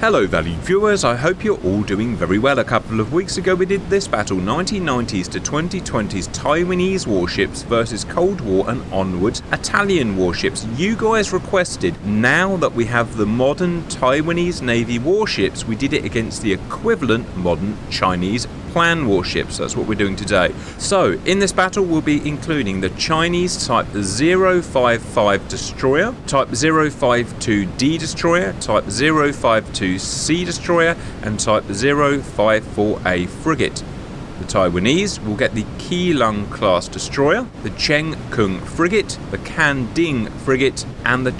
Hello valued viewers, I hope you're all doing very well. A couple of weeks ago we did this battle, 1990s to 2020s Taiwanese warships versus Cold War and onwards Italian warships. You guys requested, now that we have the modern Taiwanese Navy warships, we did it against the equivalent modern Chinese plan warships. That's what we're doing today. So in this battle we'll be including the Chinese Type 055 destroyer, Type 052D destroyer, Type 052C destroyer and Type 054A frigate. The Taiwanese will get the Kang class destroyer, the Cheng Kung frigate, the Kang frigate and the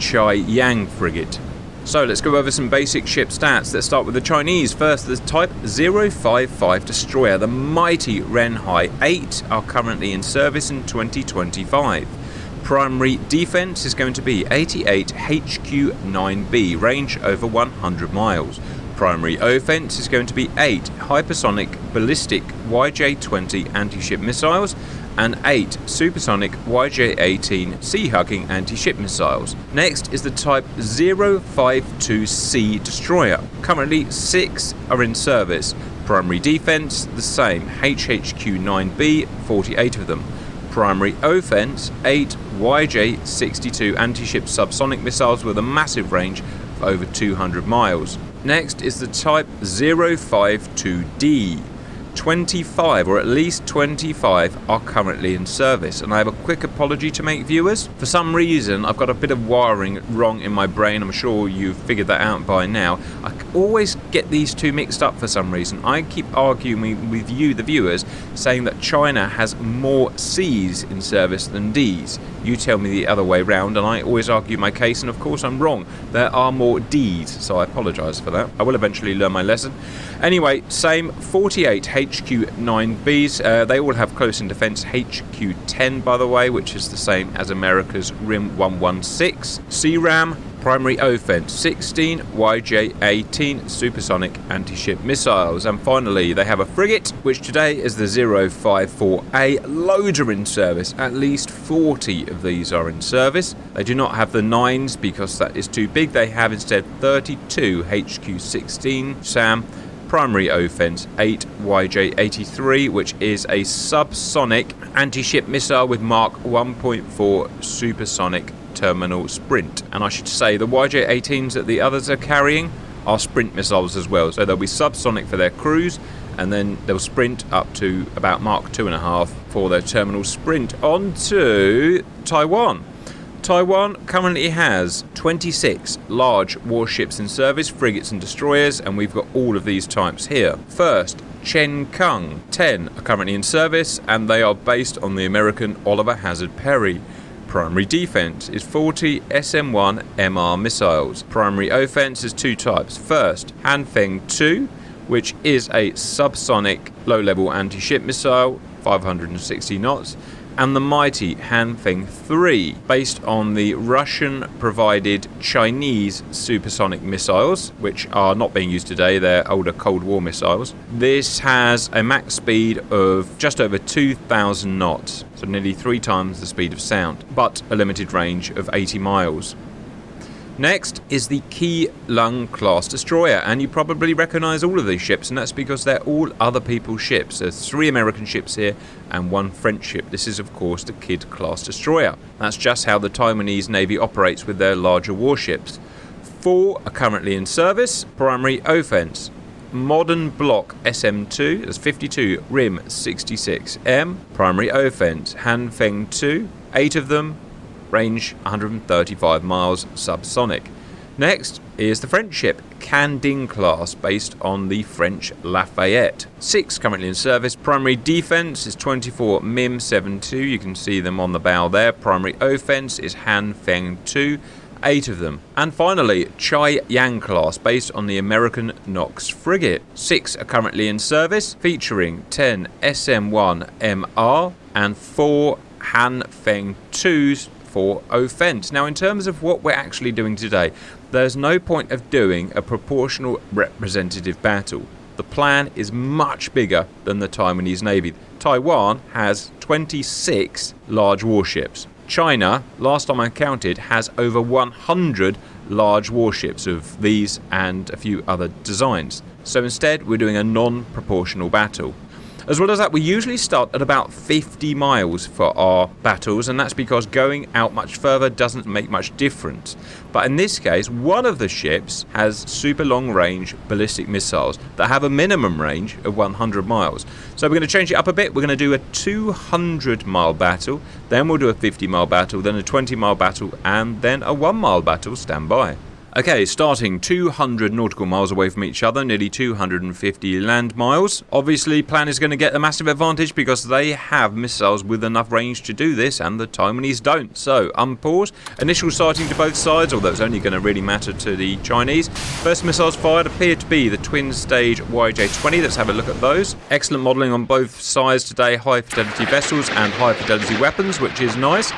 Yang frigate. So let's go over some basic ship stats. Let's start with the Chinese. First, the Type 055 destroyer, the mighty Renhai 8 are currently in service in 2025. Primary defense is going to be 88 HQ-9B, range over 100 miles. Primary offense is going to be 8 hypersonic ballistic YJ-20 anti-ship missiles and 8 supersonic YJ-18 sea-hugging anti-ship missiles. Next is the Type 052C destroyer. Currently 6 are in service. Primary defense the same, HHQ-9B, 48 of them. Primary offense 8 YJ-62 anti-ship subsonic missiles with a massive range of over 200 miles. Next is the Type 052D. 25 or at least 25 are currently in service, and I have a quick apology to make, viewers. For some reason I've got a bit of wiring wrong in my brain. I'm sure you've figured that out by now. I always get these two mixed up for some reason. I keep arguing with you, the viewers, saying that China has more C's in service than D's. You tell me the other way round, and I always argue my case, and of course I'm wrong. There are more D's, so I apologise for that. I will eventually learn my lesson. Anyway, same 48 HQ-9Bs. They all have close in defence HQ-10, by the way, which is the same as America's RIM 116. CRAM, primary offence 16 YJ-18 supersonic anti-ship missiles. And finally they have a frigate, which today is the 054A. Loads are in service, at least 40 of these are in service. They do not have the 9s because that is too big. They have instead 32 HQ-16 SAM. Primary offence 8 YJ-83, which is a subsonic anti-ship missile with Mark 1.4 supersonic terminal sprint. And I should say the YJ-18s that the others are carrying are sprint missiles as well, so they'll be subsonic for their cruise and then they'll sprint up to about Mark 2.5 for their terminal sprint. On to Taiwan. Taiwan currently has 26 large warships in service, frigates and destroyers, and we've got all of these types here. First, Cheng Kung, 10 are currently in service, and they are based on the American Oliver Hazard Perry. Primary defense is 40 SM-1 MR missiles. Primary offense is two types. First, Hanfeng 2, which is a subsonic low-level anti-ship missile, 560 knots. And the mighty Hanfeng 3, based on the Russian-provided Chinese supersonic missiles, which are not being used today, they're older Cold War missiles. This has a max speed of just over 2,000 knots, so nearly 3 times the speed of sound, but a limited range of 80 miles. Next is the Kang class destroyer, and you probably recognise all of these ships, and that's because they're all other people's ships. There's 3 American ships here and 1 French ship. This is of course the Kidd class destroyer. That's just how the Taiwanese Navy operates with their larger warships. 4 are currently in service. Primary offence modern block SM-2, that's 52 RIM 66M. Primary offence Hanfeng 2, 8 of them, range 135 miles, subsonic. Next is the French ship Kang class, based on the French Lafayette. 6 currently in service. Primary defense is 24 MIM 72. You can see them on the bow there. Primary offense is Hanfeng 2, 8 of them. And finally, Yang class, based on the American Knox frigate. 6 are currently in service, featuring 10 SM-1 MR and 4 Hanfeng 2s for offence. Now, in terms of what we're actually doing today, there's no point of doing a proportional representative battle. The plan is much bigger than the Taiwanese Navy. Taiwan has 26 large warships. China, last time I counted, has over 100 large warships of these and a few other designs. So instead, we're doing a non-proportional battle. As well as that, we usually start at about 50 miles for our battles, and that's because going out much further doesn't make much difference. But in this case, one of the ships has super long range ballistic missiles that have a minimum range of 100 miles. So we're going to change it up a bit. We're going to do a 200-mile battle, then we'll do a 50-mile battle, then a 20-mile battle, and then a 1-mile battle. Stand by. Okay, starting 200 nautical miles away from each other, nearly 250 land miles. Obviously, Plan is going to get a massive advantage because they have missiles with enough range to do this, and the Taiwanese don't. So, unpause. Initial sighting to both sides, although it's only going to really matter to the Chinese. First missiles fired appear to be the twin-stage YJ-20. Let's have a look at those. Excellent modelling on both sides today. High-fidelity vessels and high-fidelity weapons, which is nice.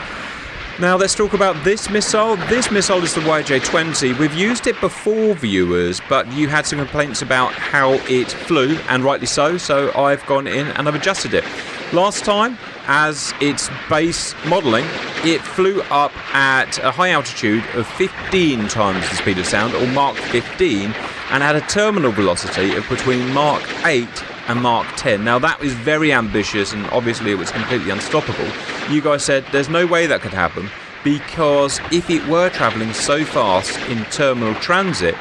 Now let's talk about this missile. This missile is the YJ-20. We've used it before, viewers, but you had some complaints about how it flew, and rightly so, so I've gone in and I've adjusted it. Last time, as its base modelling, it flew up at a high altitude of 15 times the speed of sound, or Mach 15, and had a terminal velocity of between Mach 8 and Mach 10. Now that was very ambitious, and obviously it was completely unstoppable. You guys said there's no way that could happen, because if it were travelling so fast in terminal transit,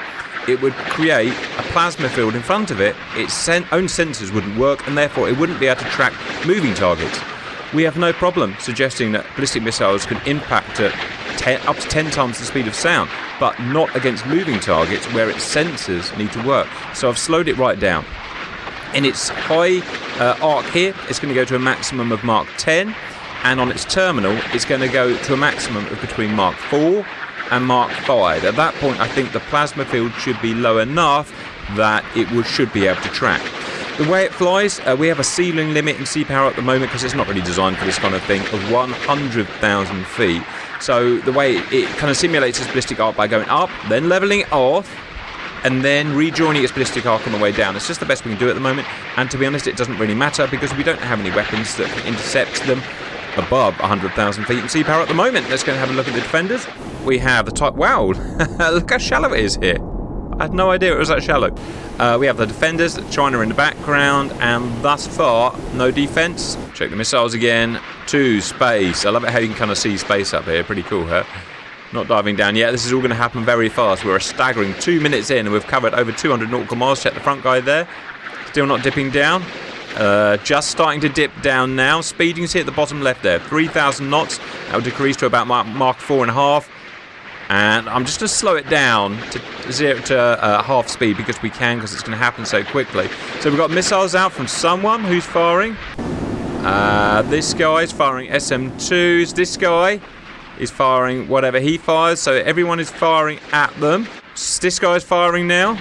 it would create a plasma field in front of it. Its own sensors wouldn't work, and therefore it wouldn't be able to track moving targets. We have no problem suggesting that ballistic missiles can impact at up to 10 times the speed of sound, but not against moving targets where its sensors need to work. So I've slowed it right down. In its high arc here, it's going to go to a maximum of Mach 10, and on its terminal, it's going to go to a maximum of between Mach 4 and Mach 5. At that point, I think the plasma field should be low enough that it should be able to track. The way it flies, we have a ceiling limit in sea power at the moment because it's not really designed for this kind of thing, of 100,000 feet. So the way it kind of simulates its ballistic arc by going up, then levelling it off, and then rejoining its ballistic arc on the way down. It's just the best we can do at the moment, and to be honest, it doesn't really matter because we don't have any weapons that can intercept them above 100,000 feet in sea power at the moment. Let's go and have a look at the defenders. We have the type... Wow, look how shallow it is here. I had no idea it was that shallow. We have the defenders, China in the background, and thus far, no defense. Check the missiles again. To space. I love it how you can kind of see space up here. Pretty cool, huh? Not diving down yet. This is all going to happen very fast. We're a staggering 2 minutes in, and we've covered over 200 nautical miles. Check the front guy there. Still not dipping down. Just starting to dip down now. Speed, you can see at the bottom left there. 3,000 knots. That will decrease to about Mach 4.5. And I'm just going to slow it down to half speed because we can, because it's going to happen so quickly. So we've got missiles out from someone who's firing. This guy is firing SM2s. This guy is firing whatever he fires. So everyone is firing at them. This guy's firing now.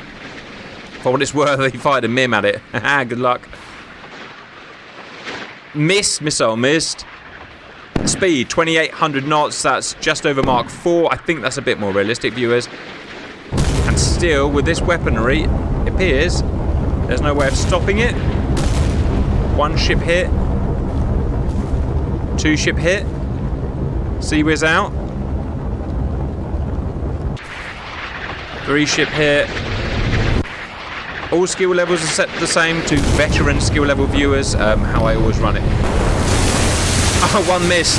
For what it's worth, he fired a mim at it. Good luck. Missile missed. Speed 2,800 knots, that's just over Mach 4. I think that's a bit more realistic, viewers. And still, with this weaponry, it appears there's no way of stopping it. One ship hit. Two ship hit. Seaways out. Three ship hit. All skill levels are set the same to veteran skill level viewers, how I always run it. Oh, one missed.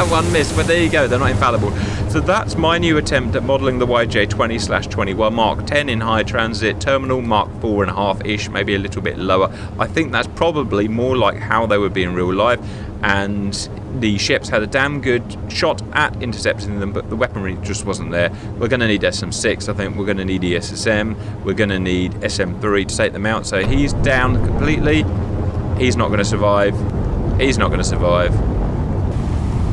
One missed, but there you go, they're not infallible. So that's my new attempt at modelling the YJ-20/21, Mach 10 in high transit, terminal Mach 4.5-ish, maybe a little bit lower. I think that's probably more like how they would be in real life, and the ships had a damn good shot at intercepting them, but the weaponry just wasn't there. We're going to need SM6, I think. We're going to need ESSM. We're going to need SM3 to take them out. So he's down completely. He's not going to survive. He's not going to survive.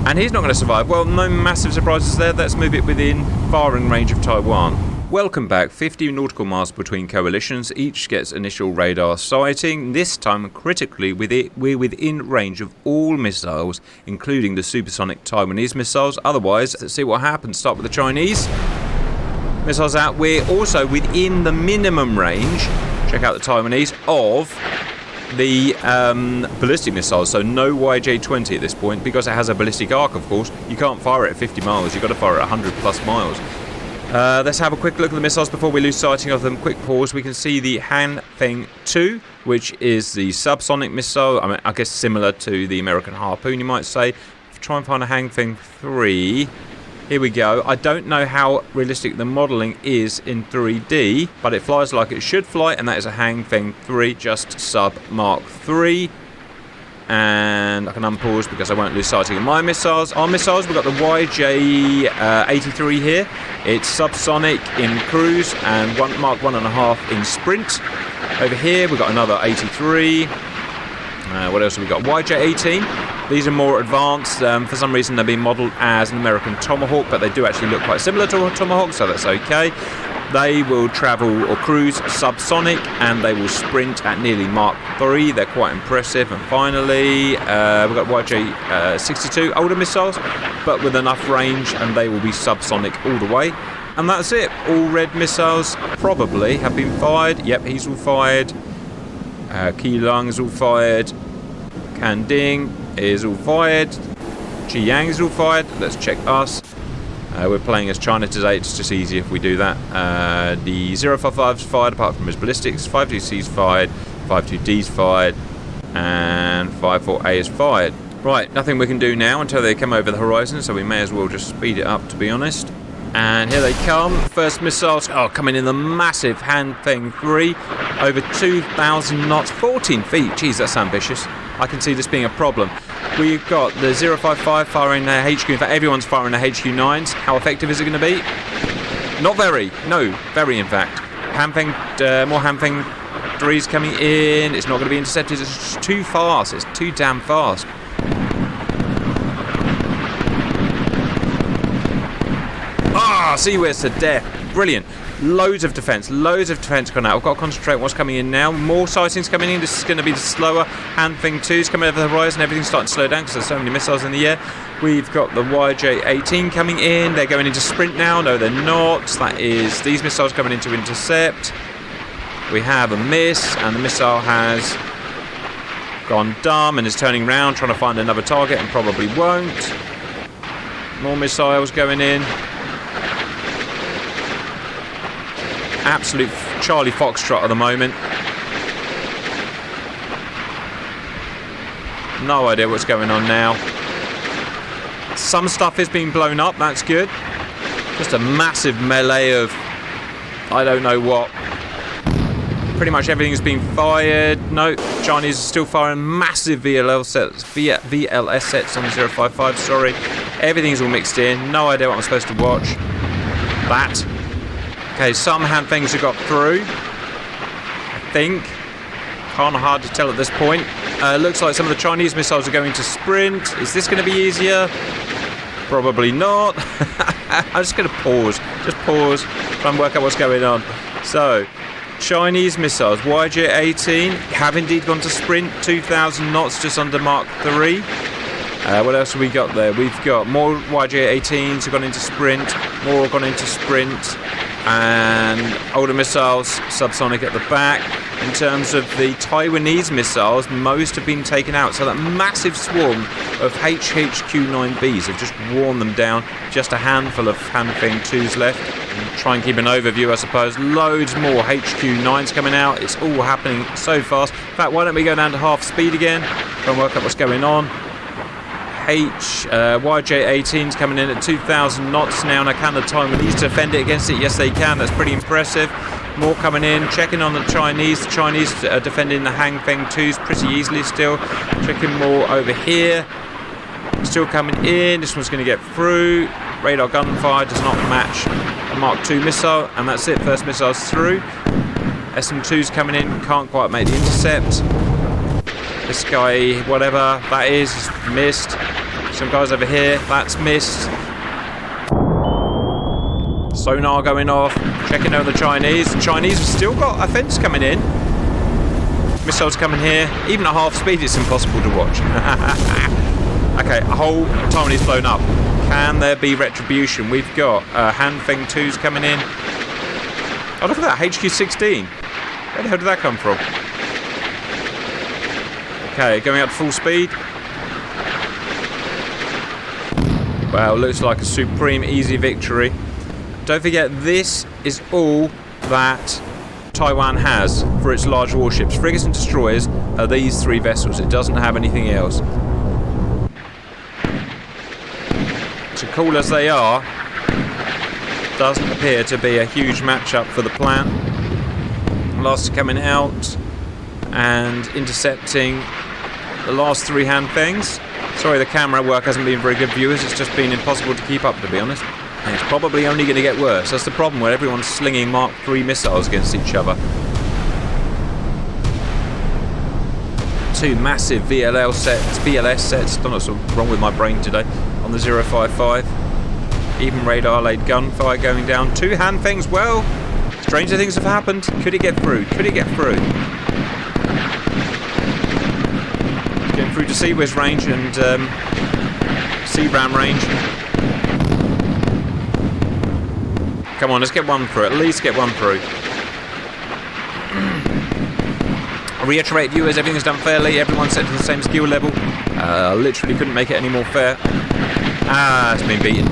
And he's not going to survive. Well, no massive surprises there. Let's move it within firing range of Taiwan. Welcome back. 50 nautical miles between coalitions. Each gets initial radar sighting. This time, critically, we're within range of all missiles, including the supersonic Taiwanese missiles. Otherwise, let's see what happens. Start with the Chinese. Missiles out. We're also within the minimum range. Check out the Taiwanese of the ballistic missiles, so no YJ-20 at this point, because it has a ballistic arc, of course. You can't fire it at 50 miles, you've got to fire it at 100 plus miles. Let's have a quick look at the missiles before we lose sighting of them. Quick pause. We can see the Hanfeng 2, which is the subsonic missile. I mean, I guess similar to the American Harpoon, you might say. Try and find a Hanfeng 3. Here we go. I don't know how realistic the modelling is in 3D, but it flies like it should fly, and that is a Hanfeng 3, just sub Mark 3. And I can unpause because I won't lose sighting of my missiles. Our missiles, we've got the YJ-83 here. It's subsonic in cruise and Mark 1.5 in sprint. Over here we've got another 83. What else have we got? YJ-18. These are more advanced. For some reason they're being modelled as an American Tomahawk, but they do actually look quite similar to a Tomahawk, so that's okay. They will travel or cruise subsonic, and they will sprint at nearly Mark 3. They're quite impressive. And finally, we've got YJ-62, older missiles, but with enough range, and they will be subsonic all the way. And that's it. All red missiles probably have been fired. Yep, he's all fired. Keelang is all fired. Kanding is all fired. Chiyang is all fired. Let's check us. We're playing as China today. It's just easy if we do that. The 055 is fired apart from his ballistics. 52C is fired. 52D is fired. And 54A is fired. Right, nothing we can do now until they come over the horizon, so we may as well just speed it up, to be honest. And here they come. First missiles coming in the massive Hanfeng 3. Over 2,000 knots, 14 feet. Jeez, that's ambitious. I can see this being a problem. We've got the 055 firing their HQ. In fact, everyone's firing their HQ9s. How effective is it going to be? Not very. No, very in fact. More Hanfeng 3s coming in. It's not going to be intercepted. It's just too fast. It's too damn fast. Seaways to death. Brilliant. Loads of defence gone out. I've got to concentrate on what's coming in now. More sightings coming in. This is going to be the slower Hanfeng 2s coming over the horizon. Everything's starting to slow down because there's so many missiles in the air. We've got the YJ-18 coming in. They're going into sprint now. No, they're not. That is these missiles coming into intercept. We have a miss, and the missile has gone dumb and is turning around trying to find another target and probably won't. More missiles going in. Absolute Charlie Foxtrot at the moment. No idea what's going on now. Some stuff is being blown up, that's good. Just a massive melee of I don't know what. Pretty much everything's been fired. No, Chinese are still firing massive VLS sets on the 055, sorry. Everything's all mixed in. No idea what I'm supposed to watch. That. Okay, some Hanfengs have got through, I think. Kind of hard to tell at this point. Looks like some of the Chinese missiles are going to sprint. Is this going to be easier? Probably not. I'm just going to pause. Just pause. Try and work out what's going on. So, Chinese missiles. YJ-18 have indeed gone to sprint. 2,000 knots, just under Mark 3. What else have we got there? We've got more YJ-18s have gone into sprint. More have gone into sprint. And older missiles, subsonic at the back. In terms of the Taiwanese missiles, most have been taken out. So that massive swarm of HHQ-9Bs have just worn them down. Just a handful of Hanfeng 2s left. And try and keep an overview, I suppose. Loads more HQ-9s coming out. It's all happening so fast. In fact, why don't we go down to half speed again? Try and work out what's going on. YJ-18's coming in at 2,000 knots now. Now, can the Taiwanese defend it against it? Yes, they can. That's pretty impressive. More coming in. Checking on the Chinese. The Chinese are defending the Hanfeng 2s pretty easily still. Checking more over here. Still coming in. This one's going to get through. Radar gunfire does not match a Mark 2 missile. And that's it. First missile's through. SM2's coming in. Can't quite make the intercept. This guy, whatever that is missed. Some guys over here, that's missed. Sonar going off. Checking over the Chinese. The Chinese have still got offense coming in. Missiles coming here. Even at half speed, it's impossible to watch. Okay, a whole Taiwanese blown up. Can there be retribution? We've got Hanfeng 2s coming in. Oh, look at that, HQ-16. Where the hell did that come from? Okay, going up to full speed. Wow, looks like a supreme easy victory. Don't forget, this is all that Taiwan has for its large warships. Frigates and destroyers are these 3 vessels. It doesn't have anything else. So cool as they are, doesn't appear to be a huge matchup for the plan. Last coming out and intercepting the last 3 Han Fengs. Sorry, the camera work hasn't been very good, viewers. It's just been impossible to keep up, to be honest. And it's probably only going to get worse. That's the problem, where everyone's slinging Mark III missiles against each other. 2 massive VLS sets. Don't know what's wrong with my brain today. On the 055. Even radar laid gunfire going down. 2 Han Fengs. Well, stranger things have happened. Could it get through? Could it get through? Getting through to Sea-Whiz range and Sea-Ram range. Come on, let's get one through. At least get one through. I reiterate, viewers, everything's done fairly. Everyone's set to the same skill level. Literally couldn't make it any more fair. It's been beaten.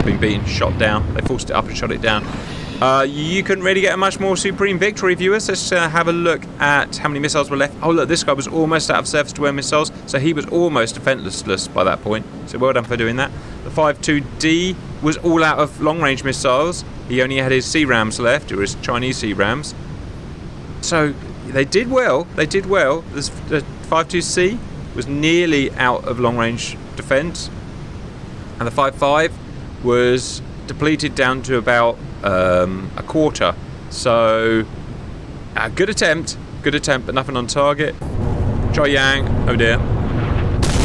Been beaten, shot down. They forced it up and shot it down. You couldn't really get a much more supreme victory, viewers. Let's have a look at how many missiles were left. Oh, look, this guy was almost out of surface-to-air missiles, so he was almost defenseless by that point. So well done for doing that. The 5.2D was all out of long-range missiles. He only had his Sea-Rams left, or his Chinese Sea-Rams. So they did well. They did well. The 5.2C was nearly out of long-range defence, and the 5.5 was depleted down to about a quarter. So good attempt, but nothing on target. Choi Yang, oh dear.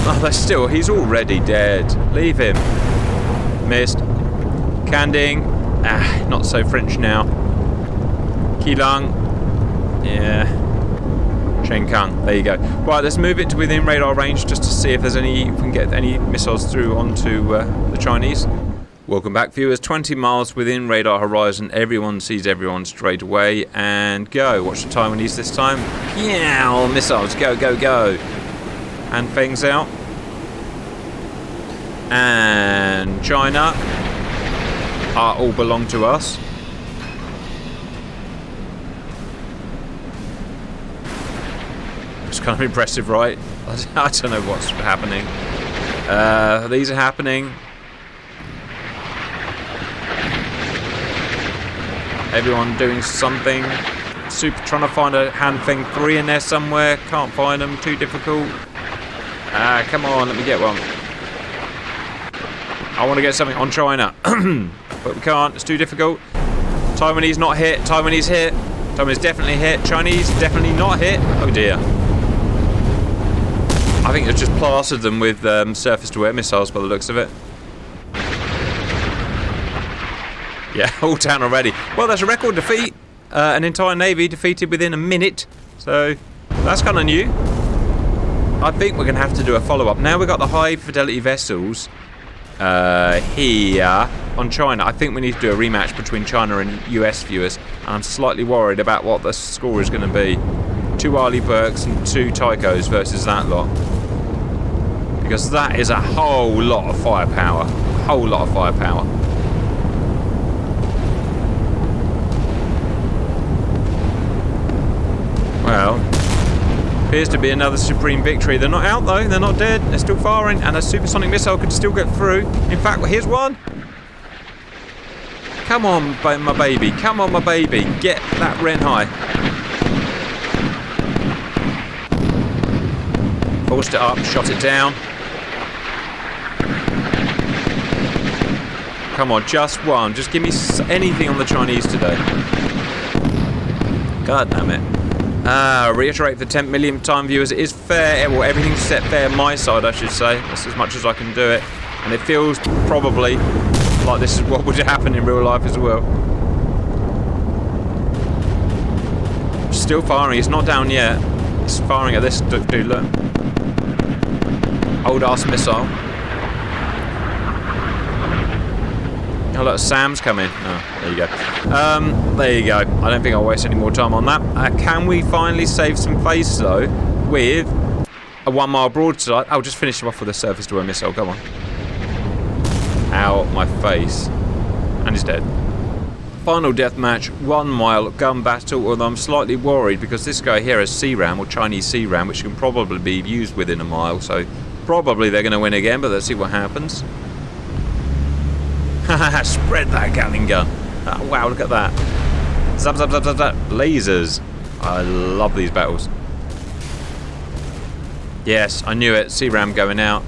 Oh, they're still, he's already dead. Leave him. Missed. Kang, not so French now. Keelang, yeah. Cheng Kung, there you go. Right, let's move it to within radar range just to see if there's any, if we can get any missiles through onto the Chinese. Welcome back, viewers. 20 miles within radar horizon. Everyone sees everyone straight away. And go. Watch the Taiwanese this time. Yeah, missiles. Go, go, go. And Feng's out. And China all belong to us. It's kind of impressive, right? I don't know what's happening. These are happening. Everyone doing something. Super trying to find a Han Feng 3 in there somewhere. Can't find them. Too difficult. Come on, let me get one. I want to get something on China. But we can't. It's too difficult. Taiwanese not hit. Taiwanese hit. Taiwanese definitely hit. Chinese definitely not hit. Oh dear. I think they've just plastered them with surface-to-air missiles by the looks of it. Yeah, all down already. Well, that's a record defeat. An entire navy defeated within a minute. So, that's kind of new. I think we're going to have to do a follow-up. Now we've got the high-fidelity vessels here on China. I think we need to do a rematch between China and US, viewers. And I'm slightly worried about what the score is going to be. 2 Arleigh Burkes and 2 Tychos versus that lot. Because that is a whole lot of firepower. A whole lot of firepower. Well, appears to be another supreme victory. They're not out though, they're not dead, they're still firing, and a supersonic missile could still get through. In fact, here's one. Come on, my baby, come on, my baby, get that Ren high. Forced it up, shot it down. Come on, just one, just give me anything on the Chinese today. God damn it. Reiterate for the 10th millionth time, viewers, it is fair. Well, everything's set fair on my side, I should say. That's as much as I can do it. And it feels probably like this is what would happen in real life as well. Still firing, it's not down yet. It's firing at this dude, look. Old ass missile. Oh look, Sam's coming. Oh, there you go. There you go. I don't think I'll waste any more time on that. Can we finally save some face though with a 1 mile broadside? I'll just finish him off with a surface-to-air missile. Go on. Ow, my face. And he's dead. Final deathmatch, 1 mile gun battle, although I'm slightly worried because this guy here has C-Ram, or Chinese C-Ram, which can probably be used within a mile, so probably they're going to win again, but let's see what happens. Haha, spread that Gatling gun. Oh, wow, look at that. Zap, zap, zap, zap, zap. Lasers. I love these battles. Yes, I knew it. C-Ram going out.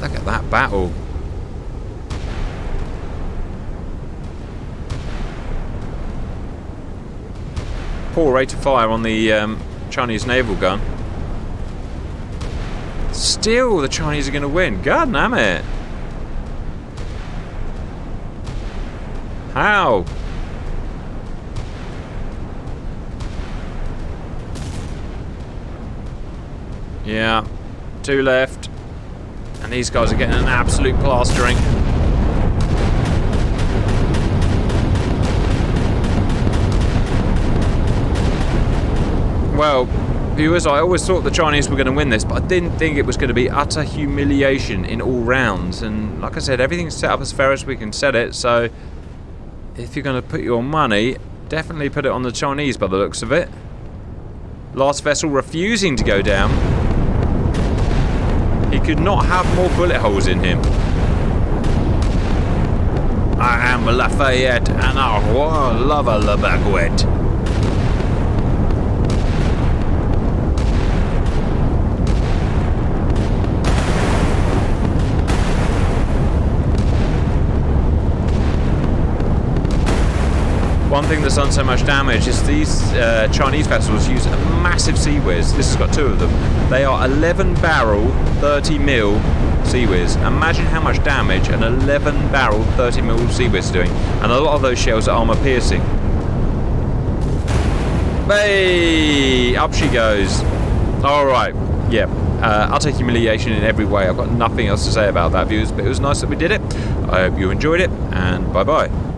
Look at that battle. Poor rate of fire on the Chinese naval gun. Still, the Chinese are going to win. God damn it. How? Yeah, 2 left. And these guys are getting an absolute plastering. Well, viewers, I always thought the Chinese were going to win this, but I didn't think it was going to be utter humiliation in all rounds. And like I said, everything's set up as fair as we can set it, so if you're going to put your money, definitely put it on the Chinese by the looks of it. Last vessel refusing to go down. He could not have more bullet holes in him. I am Lafayette and I love a la baguette. One thing that's done so much damage is these Chinese vessels use a massive sea whiz. This has got 2 of them. They are 11 barrel, 30 mil sea whiz. Imagine how much damage an 11 barrel, 30 mil sea whiz is doing. And a lot of those shells are armor piercing. Hey, up she goes. Alright, yeah. Utter humiliation in every way. I've got nothing else to say about that, viewers, but it was nice that we did it. I hope you enjoyed it, and bye-bye.